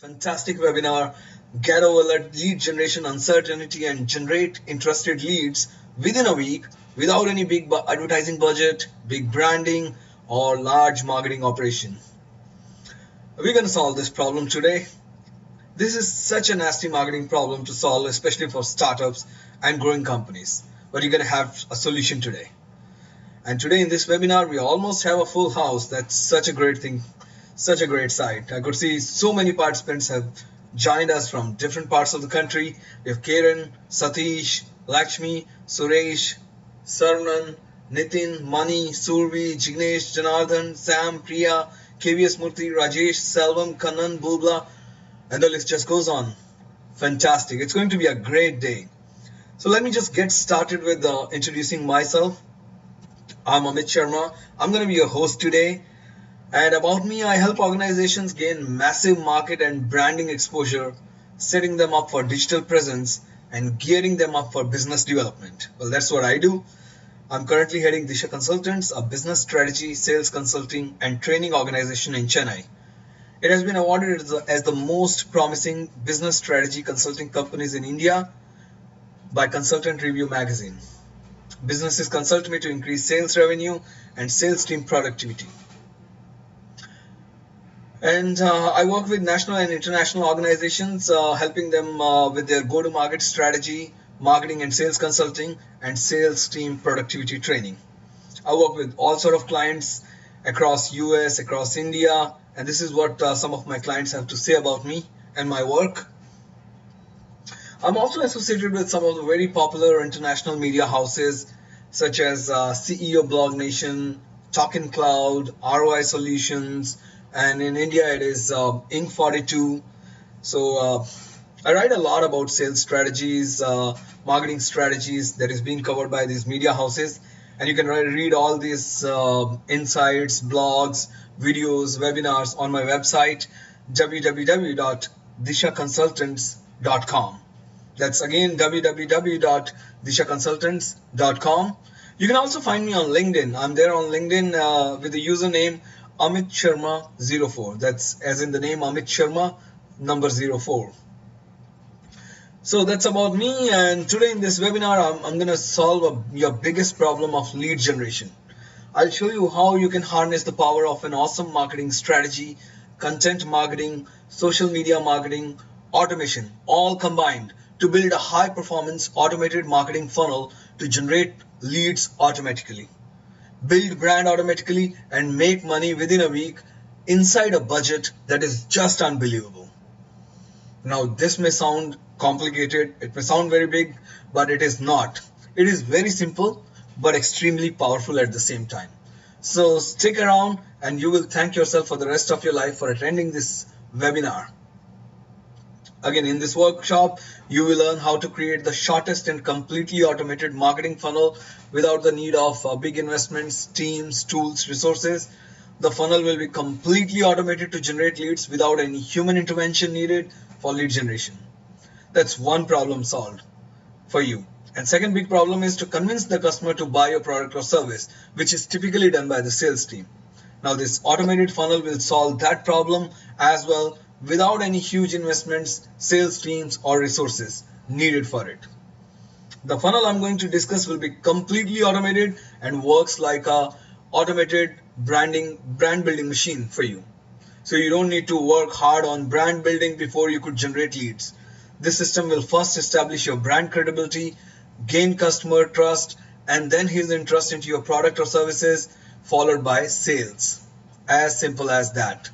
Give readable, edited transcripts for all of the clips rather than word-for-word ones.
fantastic webinar. Get over that lead generation uncertainty and generate interested leads within a week without any big advertising budget, big branding, or large marketing operation. We're going to solve this problem today. This is such a nasty marketing problem to solve, especially for startups and growing companies. But you're going to have a solution today. And today in this webinar, we almost have a full house. That's such a great thing, such a great sight. I could see so many participants have joined us from different parts of the country. We have Kiran, Satish, Lakshmi, Suresh, Sarnan, Nitin, Mani, Survi, Jignesh, Janardhan, Sam, Priya, KVS Murthy, Rajesh, Selvam, Kannan, Bulbla, and the list just goes on. Fantastic. It's going to be a great day. So let me just get started with introducing myself. I'm Amit Sharma. I'm going to be your host today. And about me, I help organizations gain massive market and branding exposure, setting them up for digital presence and gearing them up for business development. Well, that's what I do. I'm currently heading Disha Consultants, a business strategy, sales consulting and training organization in Chennai. It has been awarded as the most promising business strategy consulting companies in India by Consultant Review magazine. Businesses consult me to increase sales revenue and sales team productivity. And I work with national and international organizations, helping them with their go-to-market strategy, marketing and sales consulting, and sales team productivity training. I work with all sort of clients across US, across India, and this is what some of my clients have to say about me and my work. I'm also associated with some of the very popular international media houses such as CEO Blog Nation, Talkin' Cloud, ROI Solutions, and in India it is Inc. 42. So I write a lot about sales strategies, marketing strategies that is being covered by these media houses, and you can read all these insights, blogs, videos, webinars on my website www.dishaconsultants.com. That's again www.dishaconsultants.com. You can also find me on LinkedIn. I'm there on LinkedIn with the username Amit Sharma 04. That's as in the name Amit Sharma number 04. So that's about me, and today in this webinar I'm going to solve your biggest problem of lead generation. I'll show you how you can harness the power of an awesome marketing strategy, content marketing, social media marketing, automation, all combined to build a high-performance automated marketing funnel to generate leads automatically, build brand automatically, and make money within a week inside a budget that is just unbelievable. Now, this may sound complicated, it may sound very big, but it is not. It is very simple, but extremely powerful at the same time. So stick around and you will thank yourself for the rest of your life for attending this webinar. Again, in this workshop, you will learn how to create the shortest and completely automated marketing funnel without the need of big investments, teams, tools, resources. The funnel will be completely automated to generate leads without any human intervention needed for lead generation. That's one problem solved for you. And second big problem is to convince the customer to buy your product or service, which is typically done by the sales team. Now, this automated funnel will solve that problem as well without any huge investments, sales teams, or resources needed for it. The funnel I'm going to discuss will be completely automated and works like a automated brand building machine for you. So you don't need to work hard on brand building before you could generate leads. This system will first establish your brand credibility, gain customer trust, and then his interest into your product or services, followed by sales. As simple as that.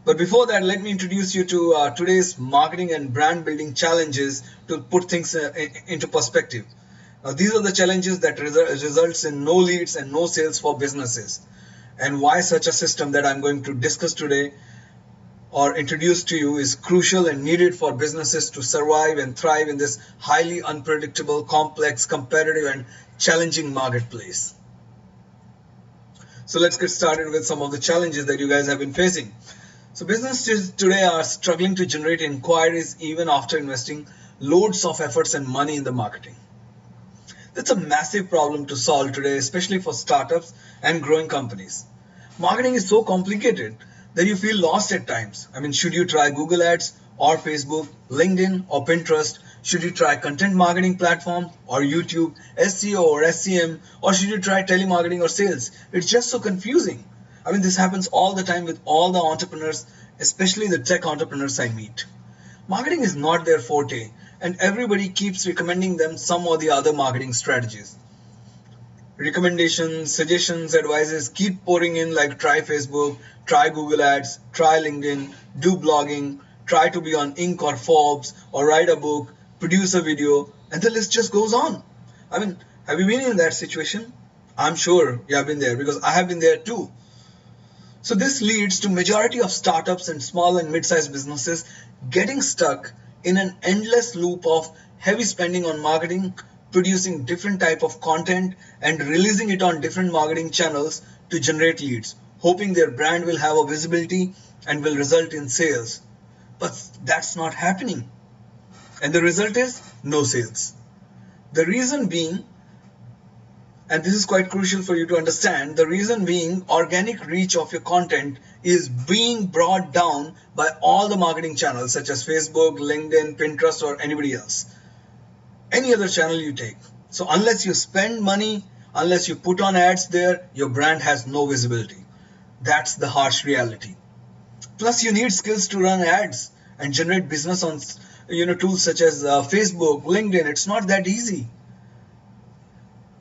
But before that, let me introduce you to today's marketing and brand building challenges to put things into perspective. Now, these are the challenges that results in no leads and no sales for businesses, and why such a system that I'm going to discuss today or introduce to you is crucial and needed for businesses to survive and thrive in this highly unpredictable, complex, competitive, and challenging marketplace. So let's get started with some of the challenges that you guys have been facing. So businesses today are struggling to generate inquiries even after investing loads of efforts and money in the marketing. That's a massive problem to solve today, especially for startups and growing companies. Marketing is so complicated then you feel lost at times. I mean, should you try Google Ads or Facebook, LinkedIn or Pinterest? Should you try content marketing platform or YouTube, SEO or SCM, or should you try telemarketing or sales? It's just so confusing. I mean, this happens all the time with all the entrepreneurs, especially the tech entrepreneurs I meet. Marketing is not their forte, and everybody keeps recommending them some or the other marketing strategies. Recommendations, suggestions, advices keep pouring in like try Facebook, try Google Ads, try LinkedIn, do blogging, try to be on Inc. or Forbes, or write a book, produce a video, and the list just goes on. I mean, have you been in that situation? I'm sure you have been there because I have been there too. So this leads to majority of startups and small and mid-sized businesses getting stuck in an endless loop of heavy spending on marketing, producing different type of content and releasing it on different marketing channels to generate leads, hoping their brand will have a visibility and will result in sales. But that's not happening. And the result is no sales. The reason being, and this is quite crucial for you to understand, the reason being organic reach of your content is being brought down by all the marketing channels such as Facebook, LinkedIn, Pinterest, or anybody else. Any other channel you take. So unless you spend money, unless you put on ads there, your brand has no visibility. That's the harsh reality. Plus you need skills to run ads and generate business on tools such as Facebook, LinkedIn. It's not that easy.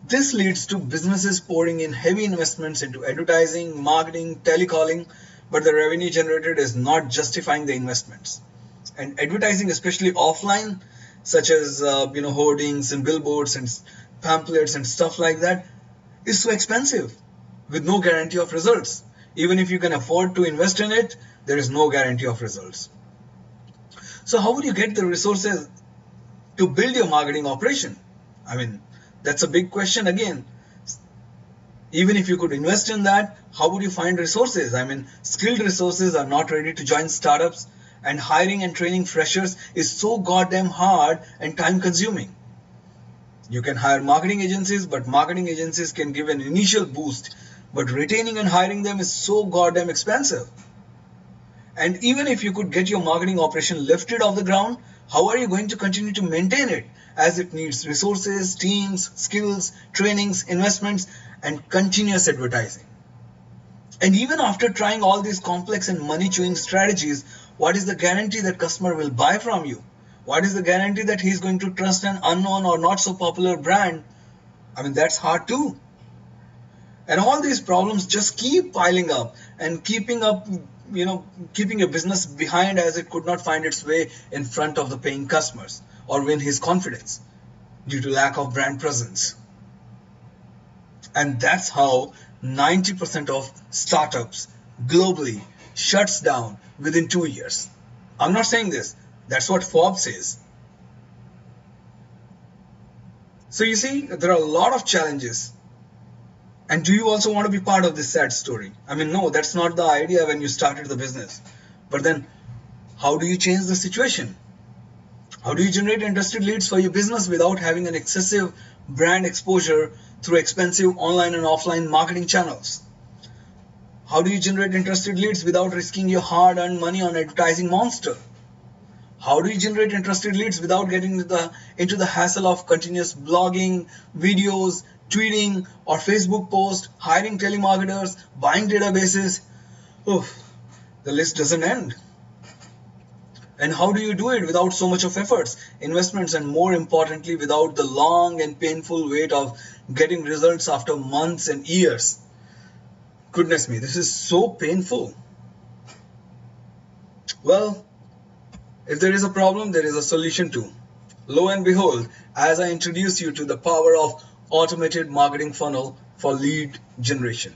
This leads to businesses pouring in heavy investments into advertising, marketing, telecalling, but the revenue generated is not justifying the investments. And advertising, especially offline, such as hoardings and billboards and pamphlets and stuff like that, is so expensive with no guarantee of results. Even if you can afford to invest in it, there is no guarantee of results. So how would you get the resources to build your marketing operation? I mean, that's a big question again. Even if you could invest in that, how would you find resources? I mean, skilled resources are not ready to join startups, and hiring and training freshers is so goddamn hard and time consuming. You can hire marketing agencies, but marketing agencies can give an initial boost, but retaining and hiring them is so goddamn expensive. And even if you could get your marketing operation lifted off the ground, how are you going to continue to maintain it, as it needs resources, teams, skills, trainings, investments, and continuous advertising? And even after trying all these complex and money-chewing strategies, what is the guarantee that customer will buy from you? What is the guarantee that he's going to trust an unknown or not so popular brand? I mean, that's hard too. And all these problems just keep piling up and keeping your business behind, as it could not find its way in front of the paying customers or win his confidence due to lack of brand presence. And that's how 90% of startups globally shuts down within 2 years. I'm not saying this. That's what Forbes says. So you see, there are a lot of challenges. And do you also want to be part of this sad story? I mean, no, that's not the idea when you started the business. But then, how do you change the situation? How do you generate interested leads for your business without having an excessive brand exposure through expensive online and offline marketing channels? How do you generate interested leads without risking your hard-earned money on advertising monster? How do you generate interested leads without getting into the hassle of continuous blogging, videos, tweeting, or Facebook posts, hiring telemarketers, buying databases? Oof, the list doesn't end. And how do you do it without so much of efforts, investments, and more importantly, without the long and painful wait of getting results after months and years? Goodness me, this is so painful. Well, if there is a problem, there is a solution too. Lo and behold, as I introduce you to the power of automated marketing funnel for lead generation.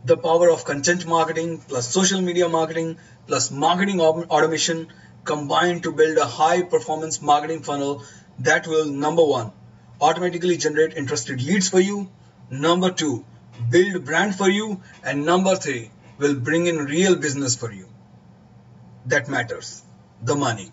The power of content marketing plus social media marketing plus marketing automation combined to build a high performance marketing funnel that will, number one, automatically generate interested leads for you, number two, build brand for you, and number three, will bring in real business for you. That matters, the money.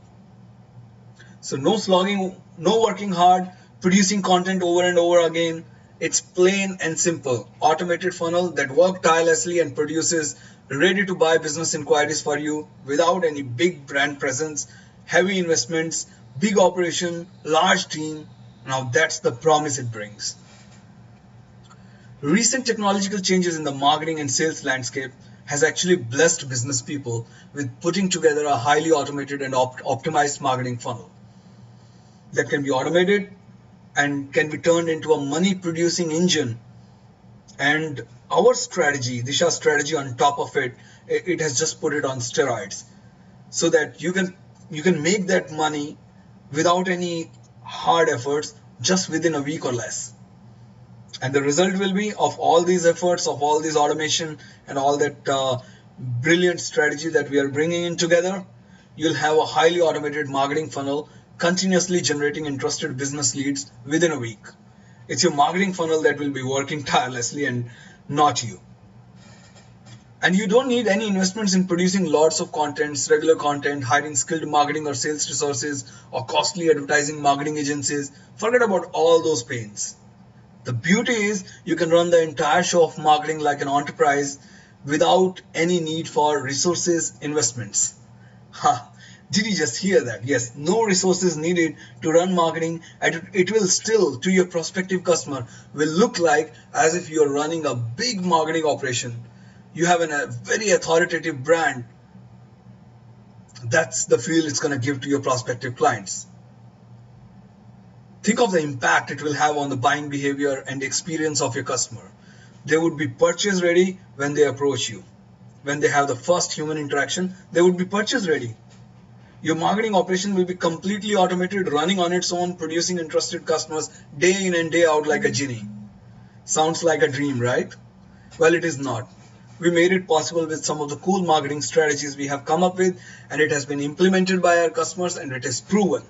So no slogging, no working hard, producing content over and over again. It's plain and simple automated funnel that works tirelessly and produces ready to buy business inquiries for you without any big brand presence, heavy investments, big operation, large team. Now that's the promise it brings. Recent technological changes in the marketing and sales landscape has actually blessed business people with putting together a highly automated and optimized marketing funnel that can be automated and can be turned into a money producing engine. And our strategy, Disha's strategy on top of it, it has just put it on steroids so that you can make that money without any hard efforts just within a week or less. And the result will be of all these efforts, of all this automation and all that brilliant strategy that we are bringing in together, you'll have a highly automated marketing funnel continuously generating interested business leads within a week. It's your marketing funnel that will be working tirelessly and not you. And you don't need any investments in producing lots of contents, regular content, hiring skilled marketing or sales resources, or costly advertising marketing agencies. Forget about all those pains. The beauty is you can run the entire show of marketing like an enterprise without any need for resources investments. Ha! Did you just hear that? Yes, no resources needed to run marketing, and it will still, to your prospective customer, will look like as if you're running a big marketing operation. You have a very authoritative brand. That's the feel it's going to give to your prospective clients. Think of the impact it will have on the buying behavior and experience of your customer. They would be purchase ready when they approach you. When they have the first human interaction, they would be purchase ready. Your marketing operation will be completely automated, running on its own, producing interested customers day in and day out like a genie. Sounds like a dream, right? Well, it is not. We made it possible with some of the cool marketing strategies we have come up with, and it has been implemented by our customers and it is proven.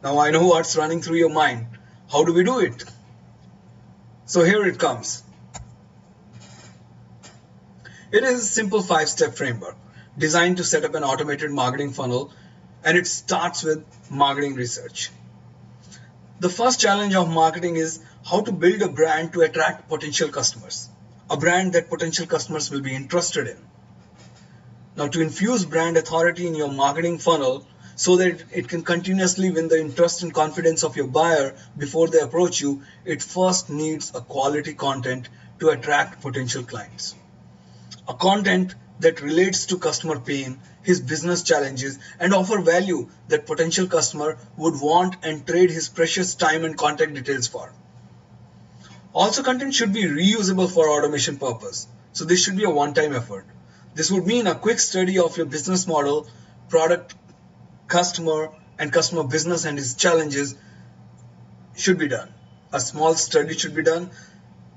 Now I know what's running through your mind. How do we do it? So here it comes. It is a simple 5-step framework designed to set up an automated marketing funnel, and it starts with marketing research. The first challenge of marketing is how to build a brand to attract potential customers. A brand that potential customers will be interested in. Now, to infuse brand authority in your marketing funnel so that it can continuously win the interest and confidence of your buyer before they approach you, it first needs a quality content to attract potential clients. A content that relates to customer pain, his business challenges, and offer value that potential customer would want and trade his precious time and contact details for. Also, content should be reusable for automation purpose. So this should be a one-time effort. This would mean a quick study of your business model, product, customer, and customer business and his challenges should be done. A small study should be done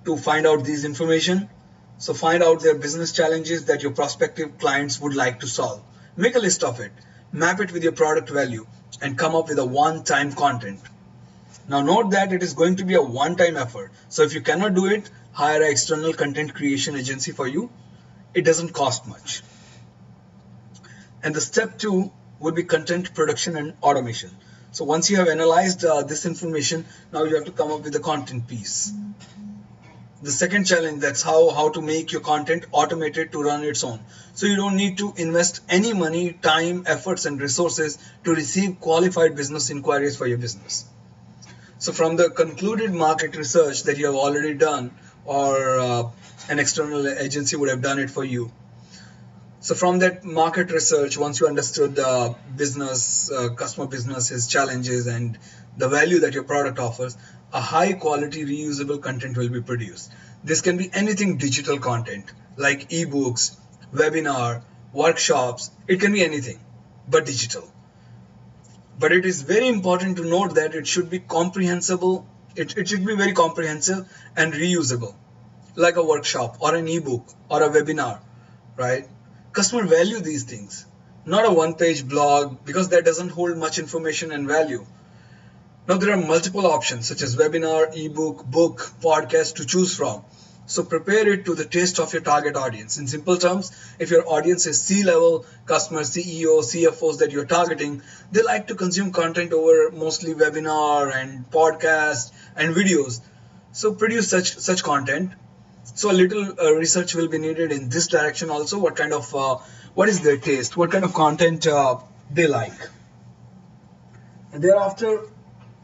to find out these information. So find out their business challenges that your prospective clients would like to solve. Make a list of it, map it with your product value, and come up with a one-time content. Now note that it is going to be a one-time effort. So if you cannot do it, hire an external content creation agency for you. It doesn't cost much. And the step 2 would be content production and automation. So once you have analyzed this information, now you have to come up with the content piece. The second challenge, that's how to make your content automated to run its own. So you don't need to invest any money, time, efforts, and resources to receive qualified business inquiries for your business. So from the concluded market research that you have already done, or an external agency would have done it for you. So from that market research, once you understood the business, customer business, his challenges, and the value that your product offers, a high quality reusable content will be produced. This can be anything digital content like ebooks, webinar, workshops. It can be anything but digital. But it is very important to note that it should be comprehensible. It should be very comprehensive and reusable, like a workshop or an ebook or a webinar, right? Customer value these things, not a one-page blog, because that doesn't hold much information and value. Now there are multiple options such as webinar, ebook, book, podcast to choose from. So prepare it to the taste of your target audience. In simple terms, if your audience is C-level customers, CEOs, CFOs that you're targeting, they like to consume content over mostly webinar and podcast and videos. So produce such content. So a little research will be needed in this direction also. What is their taste? What kind of content they like? And thereafter,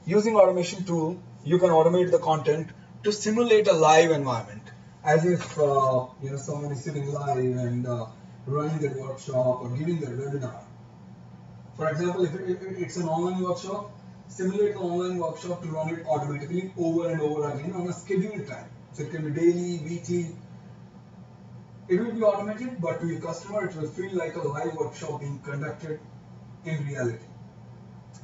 using automation tool, you can automate the content to simulate a live environment, as if someone is sitting live and running their workshop or giving their webinar. For example, if it's an online workshop, simulate the online workshop to run it automatically over and over again on a scheduled time. So it can be daily, weekly. It will be automated, but to your customer, it will feel like a live workshop being conducted in reality.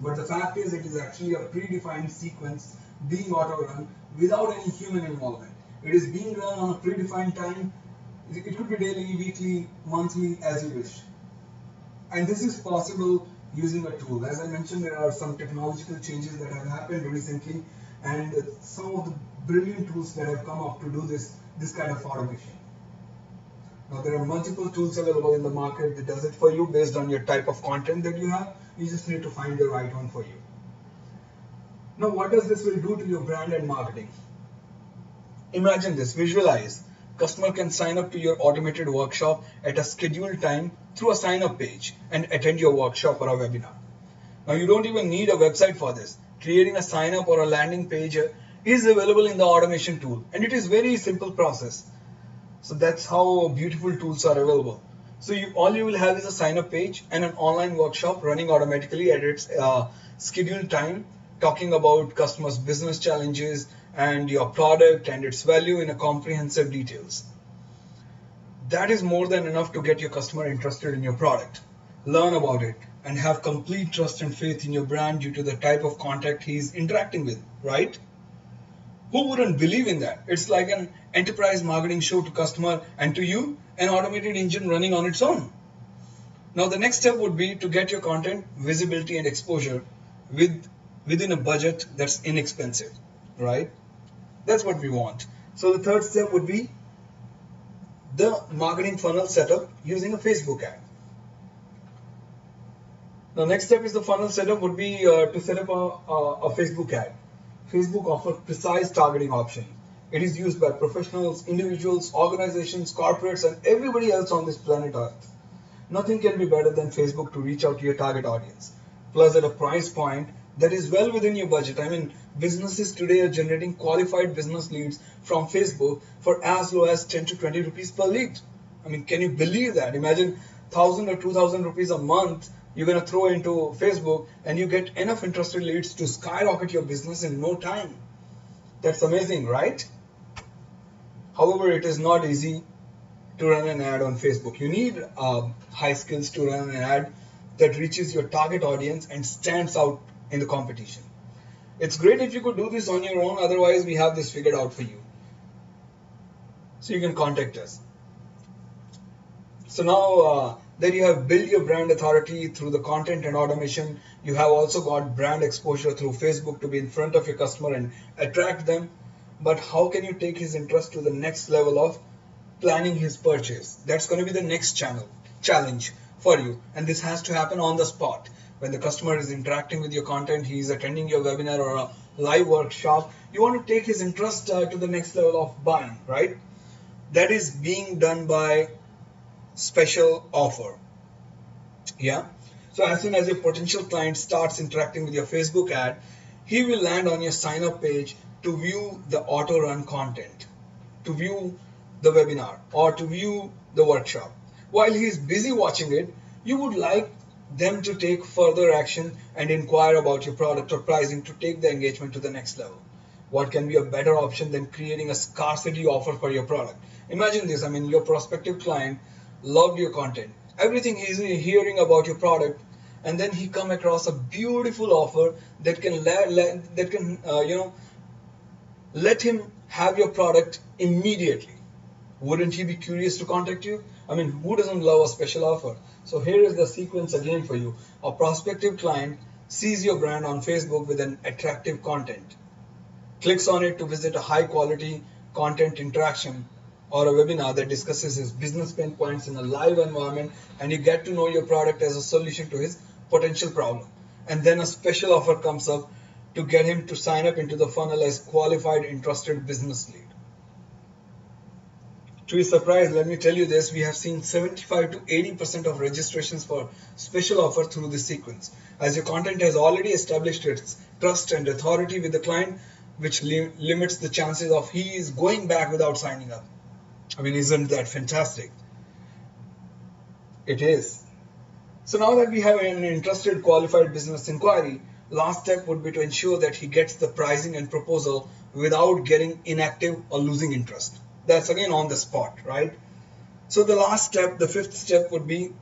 But the fact is, it is actually a predefined sequence being auto-run without any human involvement. It is being run on a predefined time. It could be daily, weekly, monthly, as you wish. And this is possible using a tool. As I mentioned, there are some technological changes that have happened recently, and some of the brilliant tools that have come up to do this kind of automation. Now, there are multiple tools available in the market that does it for you based on your type of content that you have. You just need to find the right one for you. Now, what does this will do to your brand and marketing? Imagine this, visualize. Customer can sign up to your automated workshop at a scheduled time through a sign-up page and attend your workshop or a webinar. Now, you don't even need a website for this. Creating a sign-up or a landing page is available in the automation tool, and it is very simple process. So that's how beautiful tools are available. So all you will have is a sign-up page and an online workshop running automatically at its scheduled time, talking about customers' business challenges and your product and its value in a comprehensive details. That is more than enough to get your customer interested in your product, learn about it, and have complete trust and faith in your brand due to the type of contact he is interacting with, right? Who wouldn't believe in that? It's like an enterprise marketing show to customer and to you, an automated engine running on its own. Now the next step would be to get your content visibility and exposure within a budget that's inexpensive, right? That's what we want. So the third step would be the marketing funnel setup using a Facebook ad. The next step is the funnel setup would be to set up a Facebook ad. Facebook offers precise targeting option. It is used by professionals, individuals, organizations, corporates, and everybody else on this planet Earth. Nothing can be better than Facebook to reach out to your target audience. Plus at a price point that is well within your budget. I mean, businesses today are generating qualified business leads from Facebook for as low as 10 to 20 rupees per lead. I mean, can you believe that? Imagine 1,000 or 2,000 rupees a month you're going to throw into Facebook and you get enough interested leads to skyrocket your business in no time. That's amazing, right? However, it is not easy to run an ad on Facebook. You need high skills to run an ad that reaches your target audience and stands out in the competition. It's great if you could do this on your own, otherwise we have this figured out for you. So you can contact us. So now that you have built your brand authority through the content and automation, you have also got brand exposure through Facebook to be in front of your customer and attract them. But how can you take his interest to the next level of planning his purchase? That's going to be the next challenge for you. And this has to happen on the spot. When the customer is interacting with your content, he is attending your webinar or a live workshop, you want to take his interest to the next level of buying, right? That is being done by special offer. Yeah. So as soon as your potential client starts interacting with your Facebook ad, he will land on your sign up page to view the auto run content, to view the webinar, or to view the workshop. While he is busy watching it, you would like them to take further action and inquire about your product or pricing to take the engagement to the next level. What can be a better option than creating a scarcity offer for your product? Imagine this, I mean, your prospective client loved your content, everything he's hearing about your product, and then he come across a beautiful offer that can let him have your product immediately. Wouldn't he be curious to contact you? I mean, who doesn't love a special offer? So here is the sequence again for you. A prospective client sees your brand on Facebook with an attractive content, clicks on it to visit a high quality content interaction or a webinar that discusses his business pain points in a live environment, and you get to know your product as a solution to his potential problem. And then a special offer comes up to get him to sign up into the funnel as qualified interested business lead. To be surprised, let me tell you this, we have seen 75 to 80% of registrations for special offer through this sequence, as your content has already established its trust and authority with the client, which limits the chances of he is going back without signing up. I mean, isn't that fantastic? It is. So now that we have an interested qualified business inquiry, last step would be to ensure that he gets the pricing and proposal without getting inactive or losing interest. That's again on the spot, right? So the last step, the fifth step, would be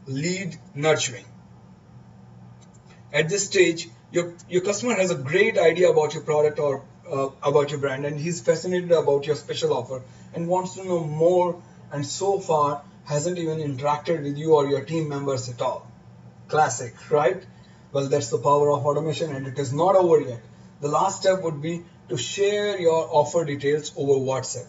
lead nurturing. At this stage, your customer has a great idea about your product or about your brand, and he's fascinated about your special offer and wants to know more, and so far hasn't even interacted with you or your team members at all. Classic, right? Well, that's the power of automation, and it is not over yet. The last step would be to share your offer details over WhatsApp.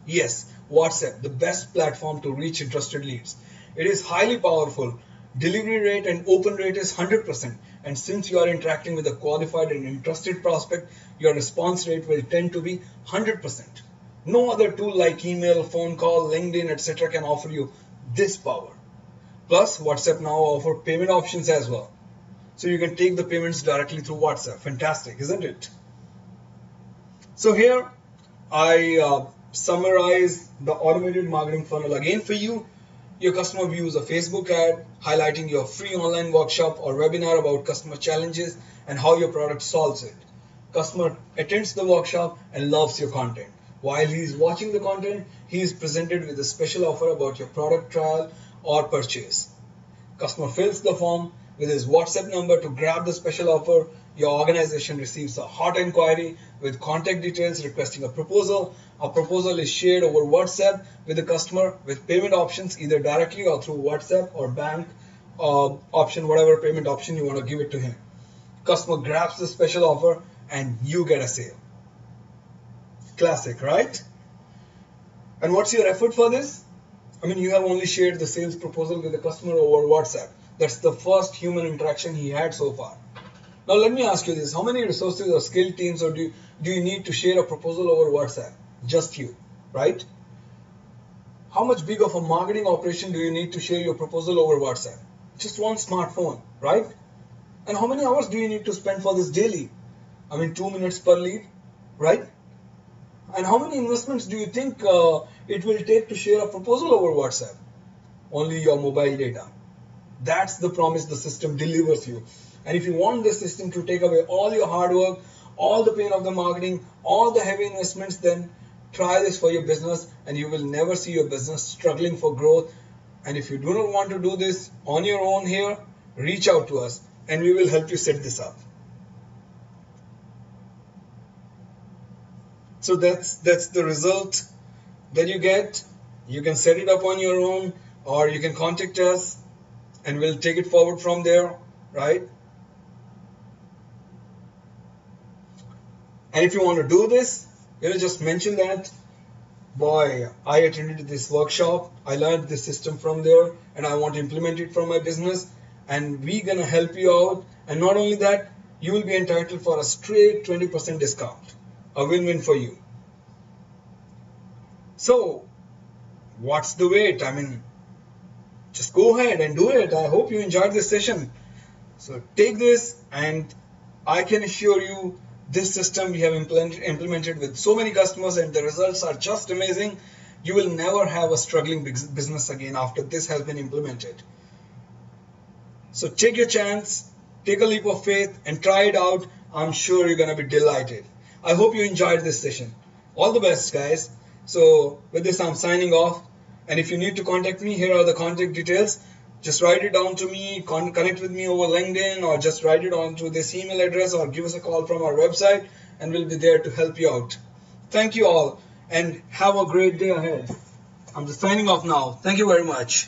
Yes, WhatsApp, the best platform to reach interested leads. It is highly powerful. Delivery rate and open rate is 100%. And since you are interacting with a qualified and interested prospect, your response rate will tend to be 100%. No other tool like email, phone call, LinkedIn, etc. can offer you this power. Plus, WhatsApp now offers payment options as well. So you can take the payments directly through WhatsApp. Fantastic, isn't it? So here I summarize the automated marketing funnel again for you. Your customer views a Facebook ad highlighting your free online workshop or webinar about customer challenges and how your product solves it. Customer attends the workshop and loves your content. While he is watching the content, he is presented with a special offer about your product trial or purchase. Customer fills the form with his WhatsApp number to grab the special offer. Your organization receives a hot inquiry with contact details requesting a proposal. A proposal is shared over WhatsApp with the customer with payment options either directly or through WhatsApp or bank option, whatever payment option you want to give it to him. Customer grabs the special offer and you get a sale. Classic, right? And what's your effort for this? I mean, you have only shared the sales proposal with the customer over WhatsApp. That's the first human interaction he had so far. Now let me ask you this, how many resources or skill teams or do you need to share a proposal over WhatsApp? Just you, right? How much big of a marketing operation do you need to share your proposal over WhatsApp? Just one smartphone, right? And how many hours do you need to spend for this daily? I mean, 2 minutes per lead, right? And how many investments do you think it will take to share a proposal over WhatsApp? Only your mobile data. That's the promise the system delivers you. And if you want the system to take away all your hard work, all the pain of the marketing, all the heavy investments, then try this for your business and you will never see your business struggling for growth. And if you do not want to do this on your own here, reach out to us and we will help you set this up. So that's the result that you get. You can set it up on your own or you can contact us and we'll take it forward from there, right? And if you want to do this, just mention that, boy, I attended this workshop, I learned this system from there, and I want to implement it for my business, and we're going to help you out. And not only that, you will be entitled for a straight 20% discount, a win-win for you. So, what's the wait? I mean, just go ahead and do it. I hope you enjoyed this session. So take this, and I can assure you this system we have implemented with so many customers and the results are just amazing. You will never have a struggling business again after this has been implemented. So take your chance, take a leap of faith and try it out. I'm sure you're going to be delighted. I hope you enjoyed this session. All the best, guys. So with this, I'm signing off. And if you need to contact me, here are the contact details. Just write it down to me, connect with me over LinkedIn, or just write it on to this email address, or give us a call from our website, and we'll be there to help you out. Thank you all, and have a great day ahead. I'm just signing off now. Thank you very much.